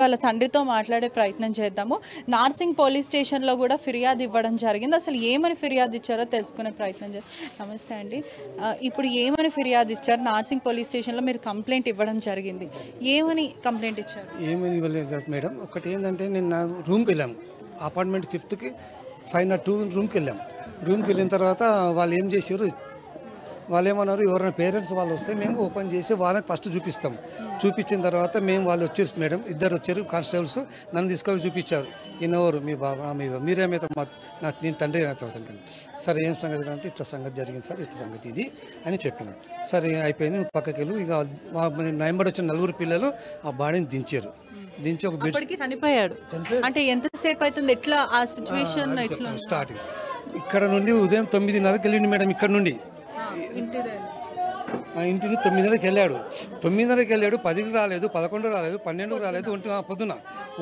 వాళ్ళ తండ్రితో మాట్లాడే ప్రయత్నం చేద్దాము. నార్సింగ్ పోలీస్ స్టేషన్లో కూడా ఫిర్యాదు ఇవ్వడం జరిగింది. అసలు ఏమని ఫిర్యాదు ఇచ్చారో తెలుసుకునే ప్రయత్నం చేద్దాం. నమస్తే అండి. ఇప్పుడు ఏమని ఫిర్యాదు ఇచ్చారు? నార్సింగ్ పోలీస్ స్టేషన్లో మీరు కంప్లైంట్ ఇవ్వడం జరిగింది. ఏమని కంప్లైంట్ ఇచ్చారు? ఏమని ఇవ్వలేదు మేడం. ఒకటి ఏంటంటే నేను నా రూమ్కి వెళ్ళాము, అపార్ట్మెంట్ 5th పైన 2 రూమ్కి వెళ్ళాము. రూమ్కి వెళ్ళిన తర్వాత వాళ్ళు ఏం చేశారు, వాళ్ళు ఏమన్నారు, ఎవరైనా పేరెంట్స్ వాళ్ళు వస్తే మేము ఓపెన్ చేసి వాళ్ళకి ఫస్ట్ చూపిస్తాం. చూపించిన తర్వాత మేము వాళ్ళు వచ్చేసి మేడం ఇద్దరు వచ్చారు కానిస్టేబుల్స్, నన్ను తీసుకొని చూపించారు. ఈయనెవరు, మీ బాబా మీరేమైతే నేను తండ్రి అవుతాను. సరే ఏం సంగతి అంటే ఇట్లా సంగతి జరిగింది సార్, ఇట్లా సంగతి ఇది అని చెప్పిన. సరే అయిపోయింది, నువ్వు పక్కకి వెళ్ళు. ఇక నయంబడి వచ్చిన 4 పిల్లలు ఆ బాడీని దించారు. దించి ఒక బెడ్ చనిపోయాడు. అంటే ఎంతసేపు అవుతుంది, ఎట్లా ఆ సిచ్యువేషన్ ఎట్లా? స్టార్టింగ్ ఇక్కడ నుండి ఉదయం 9:30కి వెళ్ళింది మేడం. ఇక్కడ నుండి మా ఇంటిని 9:30కి వెళ్ళాడు. 9:30కి వెళ్ళాడు, 10కి రాలేదు, 11 రాలేదు, 12 రాలేదు, పొద్దున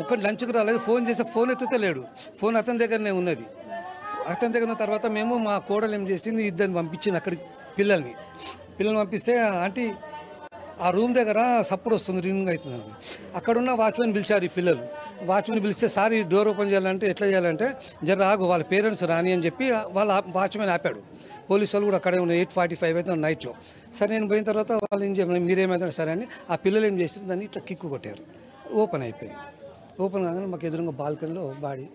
ఒక్కటి లంచ్కి రాలేదు. ఫోన్ చేస్తే ఫోన్ ఎత్తుతే లేడు. ఫోన్ అతని దగ్గరనే ఉన్నది. అతని దగ్గర ఉన్న తర్వాత మేము మా కోడలు ఏం చేసింది, ఇద్దరిని పంపించింది అక్కడికి. పిల్లల్ని పంపిస్తే ఆంటీ ఆ రూమ్ దగ్గర సప్పుడు వస్తుంది, రింగ్ అవుతుంది. అక్కడున్న వాచ్మెన్ పిలిచారు. ఈ పిల్లలు వాచ్మెన్ పిలిస్తే సార్ ఈ డోర్ ఓపెన్ చేయాలంటే ఎట్లా చేయాలంటే జర ఆగు, వాళ్ళ పేరెంట్స్ రాని అని చెప్పి వాళ్ళ వాచ్మెన్ ఆపాడు. పోలీసు వాళ్ళు కూడా అక్కడే ఉన్నాయి. 8:45 అయితే నైట్లో. సరే నేను పోయిన తర్వాత వాళ్ళు ఏం చేయమని, మీరేమైతే సరే అని ఆ పిల్లలు ఏం చేశారు, దాన్ని ఇట్లా కిక్కు కొట్టారు. ఓపెన్ అయిపోయింది. ఓపెన్ కాగానే మాకు ఎదురుగా బాల్కనీలో బాడీ,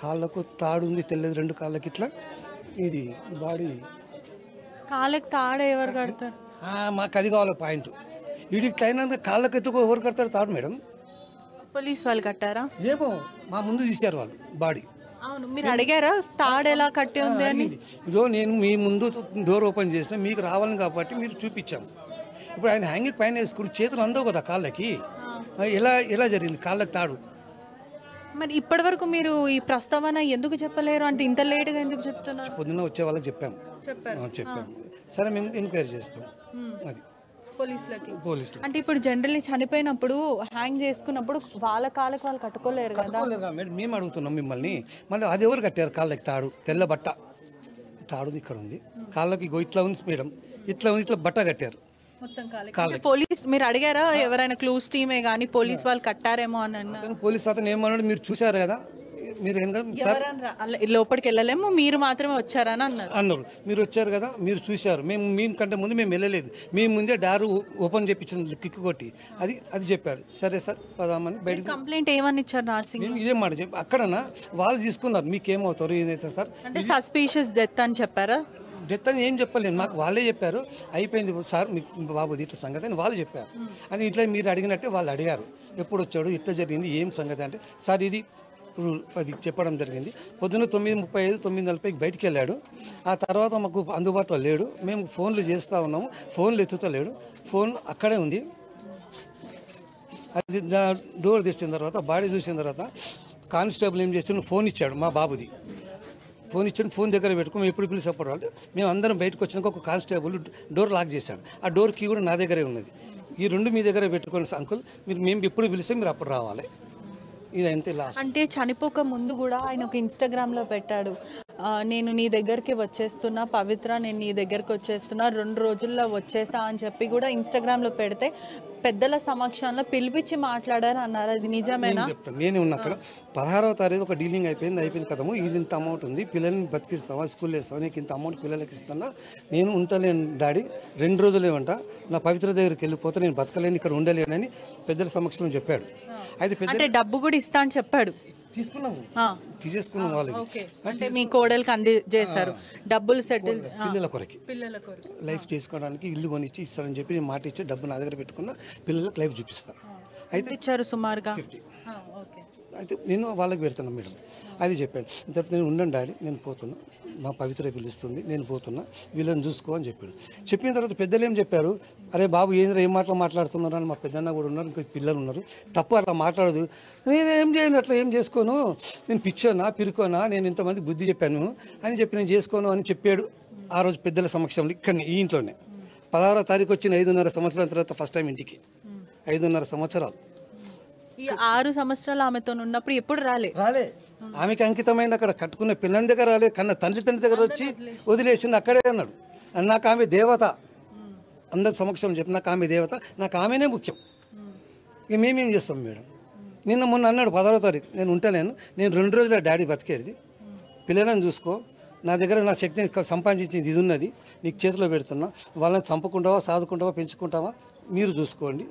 కాళ్ళకు తాడు ఉంది తెల్లది, 2 కాళ్ళకి ఇట్లా ఇది బాడీ. కాళ్ళకి తాడు ఎవరు కడతారు? మాకు అది కావాలి పాయింట్. వీడికి అయినందుకు కాళ్ళకి ఎట్టుకో ఎవరు కడతారు తాడు మేడం? పోలీస్ వాళ్ళు కట్టారా? ఏమో మా ముందు తీశారు వాళ్ళు బాడీ. అవును, మీరు అడిగారా తాడు ఎలా కట్టి ఉంది అని? ఇదో నేను మీ ముందు డోర్ ఓపెన్ చేసిన, మీకు రావాలని కాబట్టి మీరు చూపించాము. ఇప్పుడు ఆయన హ్యాంగింగ్ పైన వేసుకుని చేతులు అందవు కదా కాళ్ళకి, ఎలా జరిగింది కాళ్ళకి తాడు? మరి ఇప్పటి వరకు మీరు ఈ ప్రస్తావన ఎందుకు చెప్పలేరు? అంటే ఇంత లేట్గా ఎందుకు చెప్తున్నారు? పొద్దున్న వచ్చే వాళ్ళకి చెప్పాము. సరే మేము ఎంక్వైరీ చేస్తాం. అది పోలీసులు. అంటే ఇప్పుడు జనరల్లీ చనిపోయినప్పుడు హ్యాంగ్ చేసుకున్నప్పుడు వాళ్ళ కాళ్ళకి వాళ్ళు కట్టుకోలేరు కదా మేడం. మేము అడుగుతున్నాం మిమ్మల్ని, మళ్ళీ అది ఎవరు కట్టారు కాళ్ళకి తాడు? తెల్ల బట్ట తాడు ఇక్కడ ఉంది, కాళ్ళకి ఇట్లా ఉంది మేడం, ఇట్లా ఉంది, ఇట్లా బట్ట కట్టారు మొత్తం. పోలీస్ మీరు అడిగారా ఎవరైనా క్లూస్ టీమే కానీ పోలీస్ వాళ్ళు కట్టారేమో అని అన్నారు? పోలీస్ అతను ఏమన్నాడు, మీరు చూసారు కదా, మీరు లోపలికి వెళ్ళలేము, మీరు మాత్రమే వచ్చారని అన్నారు. మీరు వచ్చారు కదా, మీరు చూశారు, మేము మీకంటే ముందు మేము వెళ్ళలేదు, మేము ముందే డారు ఓపెన్ చేయించింది కిక్కు కొట్టి, అది చెప్పారు. సరే సార్ పదామని బయట కంప్లైంట్ ఏమని ఇచ్చారు నార్సింగ్? ఇదే మాట చెప్పి అక్కడనా వాళ్ళు తీసుకున్నారు. మీకేమవుతారు ఏదైతే సార్ అంటే సస్పీషియస్ డెత్ అని చెప్పారా? డెత్ అని ఏం చెప్పలేను, మాకు వాళ్ళే చెప్పారు. అయిపోయింది సార్ మీ బాబు ఇట్లా సంగతి అని వాళ్ళు చెప్పారు. అని ఇట్లా మీరు అడిగినట్టే వాళ్ళు అడిగారు, ఎప్పుడు వచ్చాడు, ఇట్లా జరిగింది, ఏం సంగతి అంటే సార్ ఇది అది చెప్పడం జరిగింది. పొద్దున్న 9:35 9:40కి బయటికి వెళ్ళాడు. ఆ తర్వాత మాకు అందుబాటులో లేడు. మేము ఫోన్లు చేస్తూ ఉన్నాము, ఫోన్లు ఎత్తుతలేడు. ఫోన్ అక్కడే ఉంది. అది డోర్ తెచ్చిన తర్వాత బాడీ చూసిన తర్వాత కానిస్టేబుల్ ఏం చేస్తాడు, ఫోన్ ఇచ్చాడు మా బాబుది. ఫోన్ ఇచ్చాడు, ఫోన్ దగ్గర పెట్టుకుని మేము ఎప్పుడు పిలిచేప్పుడు అంటే మేము అందరం బయటకు వచ్చినాక ఒక కానిస్టేబుల్ డోర్ లాక్ చేశాడు. ఆ డోర్ కీ కూడా నా దగ్గరే ఉన్నది. ఈ 2 మీ దగ్గర పెట్టుకోండి అంకుల్, మేము ఎప్పుడు పిలిస్తే మీరు అప్పుడు రావాలి. ఇదంతే లాస్ట్. అంటే చనిపోక ముందు కూడా ఆయన ఒక ఇన్స్టాగ్రామ్లో పెట్టాడు, నేను నీ దగ్గరికి వచ్చేస్తున్నా పవిత్ర, నేను నీ దగ్గరికి వచ్చేస్తున్నా, 2 రోజుల్లో వచ్చేస్తా అని చెప్పి కూడా ఇన్స్టాగ్రామ్లో పెడితే పెద్దల సమక్షంలో పిలిపించి మాట్లాడారు అన్నారు. అది నిజమేనా? చెప్తాను, నేనే ఉన్నా అక్కడ. 16వ తారీఖు ఒక డీలింగ్ అయిపోయింది కదము, ఇది ఇంత అమౌంట్ ఉంది, పిల్లల్ని బతికిస్తావా, స్కూల్లో వేస్తావా, నీకు ఇంత అమౌంట్ పిల్లలకి ఇస్తున్నా, నేను ఉంటలేను డాడీ, 2 రోజులే ఉంటా, నా పవిత్ర దగ్గరికి వెళ్ళిపోతే నేను బతకలేను, ఇక్కడ ఉండలేనని పెద్దల సమక్షంలో చెప్పాడు. అయితే డబ్బు కూడా ఇస్తా అని చెప్పాడు. తీసేసుకున్నాం వాళ్ళకి. అంటే మీ కోడలికి అందజేశారు డబ్బులు, సెటిల్ పిల్లల కొరకి లైఫ్ చేసుకోవడానికి ఇల్లు కొనిచ్చి ఇస్తారని చెప్పి నేను మాట ఇచ్చి డబ్బు నా దగ్గర పెట్టుకున్న, పిల్లలకు లైఫ్ చూపిస్తాను. అయితే ఇచ్చారు సుమారుగా 50. అయితే నేను వాళ్ళకి పెడుతున్నా మేడం, అది చెప్పాను. తర్వాత నేను ఉండండి డాడీ, నేను పోతున్నా, మా పవిత్ర పిలుస్తుంది, నేను పోతున్నా, వీళ్ళని చూసుకో అని చెప్పాడు. చెప్పిన తర్వాత పెద్దలు ఏం చెప్పారు, అరే బాబు ఏం మాటలు మాట్లాడుతున్నారు అని. మా పెద్దన్న కూడా ఉన్నారు, ఇంకా పిల్లలు ఉన్నారు, తప్పు అట్లా మాట్లాడదు, నేను ఏం చేయను, అట్లా ఏం చేసుకోను, నేను పిచ్చోనా పిరుకోనా, నేను ఇంతమంది బుద్ధి చెప్పాను అని చెప్పి నేను చేసుకోను అని చెప్పాడు ఆ రోజు పెద్దల సమక్షంలో. ఇక్కడ ఈ ఇంట్లోనే 16వ తారీఖు వచ్చిన 5.5 సంవత్సరాల తర్వాత ఫస్ట్ టైం ఇంటికి. 5.5 సంవత్సరాలు. ఈ 6 సంవత్సరాలు ఆమెతో ఉన్నప్పుడు ఎప్పుడు రాలే. ఆమెకి అంకితమైన అక్కడ కట్టుకున్న పిల్లల దగ్గర రాలేదు, కన్నా తండ్రి దగ్గర వచ్చి వదిలేసింది అక్కడే అన్నాడు. నాకు ఆమె దేవత, అందరి సమక్షంలో చెప్పి నాకు ఆమె దేవత, నాకు ఆమెనే ముఖ్యం. ఇక మేమేం చేస్తాం మేడం? నిన్న మొన్న అన్నాడు 16వ తారీఖు నేను ఉంటలేను, నేను 2 రోజుల డాడీ బతికేది, పిల్లలను చూసుకో, నా దగ్గర నా శక్తిని సంపాదించింది ఇది ఉన్నది, నీకు చేతిలో పెడుతున్నా, వాళ్ళని చంపుకుంటావా సాదుకుంటావా పెంచుకుంటావా మీరు చూసుకోండి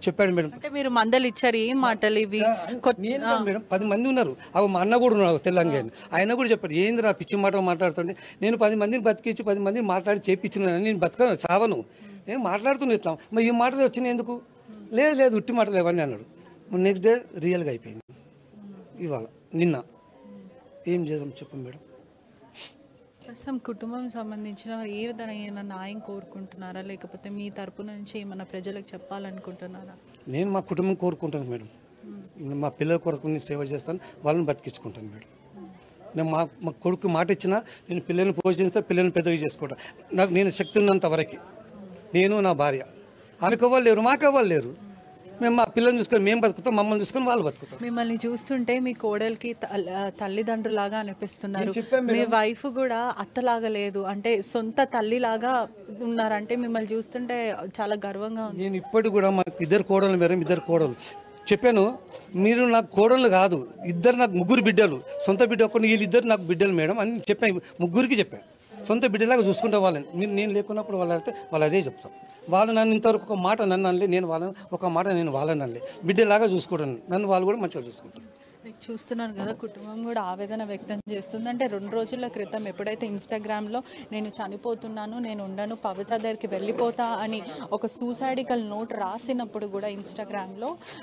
చెప్పాడు మేడం. అంటే మీరు మందలు ఇచ్చారు, ఏం మాటలు ఇవి? నేను కాదు మేడం, 10 మంది ఉన్నారు. అవి మా అన్న కూడా ఉన్నాడు తెలంగాణ, ఆయన కూడా చెప్పాడు ఏందిరా పిచ్చి మాటలు మాట్లాడుతుంటే, నేను 10 మందిని బతికించి 10 మందిని మాట్లాడి చేపించినాను, నేను బతకను చావను, నేను మాట్లాడుతున్నా ఇట్లా, మరి ఈ మాటలు వచ్చినాయి ఎందుకు? లేదు లేదు ఉట్టి మాటలు ఎవరిని అన్నాడు. నెక్స్ట్ డే రియల్గా అయిపోయింది. ఇవాళ నిన్న ఏం చేద్దాం చెప్పండి మేడం? ప్రస్తుతం కుటుంబం సంబంధించిన ఏ విధమైన న్యాయం కోరుకుంటున్నారా, లేకపోతే మీ తరపు నుంచి ఏమన్నా ప్రజలకు చెప్పాలనుకుంటున్నారా? నేను మా కుటుంబం కోరుకుంటాను మేడం, మా పిల్లల కొరకు నేను సేవ చేస్తాను, వాళ్ళని బతికించుకుంటాను మేడం. నేను మా కొడుకు మాట ఇచ్చినా నేను పిల్లల్ని పోషిస్తే పిల్లల్ని పెద్దగా చేసుకుంటాను. నేను శక్తి ఉన్నంత వరకు నేను నా భార్య, ఆమెకు ఎవ్వరు లేరు, మాకు ఎవ్వరు లేరు, మేము మా పిల్లల్ని చూసుకొని మేము బతుకుతాం, మమ్మల్ని చూసుకొని వాళ్ళు బతుకుతాం. మిమ్మల్ని చూస్తుంటే మీ కోడలికి తల్లిదండ్రులాగా అనిపిస్తున్నారు, మీ వైఫ్ కూడా అత్తలాగా లేదు, అంటే సొంత తల్లిలాగా ఉన్నారంటే మిమ్మల్ని చూస్తుంటే చాలా గర్వంగా ఉంది. నేను ఇప్పటికి కూడా మాకు 2 కోడలు మేడం, 2 కోడలు చెప్పాను, మీరు నాకు కోడళ్ళు కాదు, ఇద్దరు నాకు 3 బిడ్డలు, సొంత బిడ్డ ఒక్కడిని, వీళ్ళిద్దరు నాకు బిడ్డలు మేడం అని చెప్పాను, 3కి చెప్పాను, సొంత బిడ్డలాగా చూసుకుంటే వాళ్ళని. మీరు నేను లేకున్నప్పుడు వాళ్ళు అడిగితే వాళ్ళు అదే చెప్తాం. వాళ్ళు నన్ను ఇంతవరకు ఒక మాట నన్ను అనలే, నేను వాళ్ళని ఒక మాట నేను వాళ్ళని అనలే, బిడ్డలాగా చూసుకుంటాను, నన్ను వాళ్ళు కూడా మంచిగా చూసుకుంటారు. చూస్తున్నారు కదా, కుటుంబం కూడా ఆవేదన వ్యక్తం చేస్తుంది. అంటే 2 రోజుల క్రితం ఎప్పుడైతే ఇన్స్టాగ్రామ్లో నేను చనిపోతున్నాను, నేను ఉండను, పవిత్ర దగ్గరికి వెళ్ళిపోతా అని ఒక సూసైడికల్ నోట్ రాసినప్పుడు కూడా ఇన్స్టాగ్రామ్లో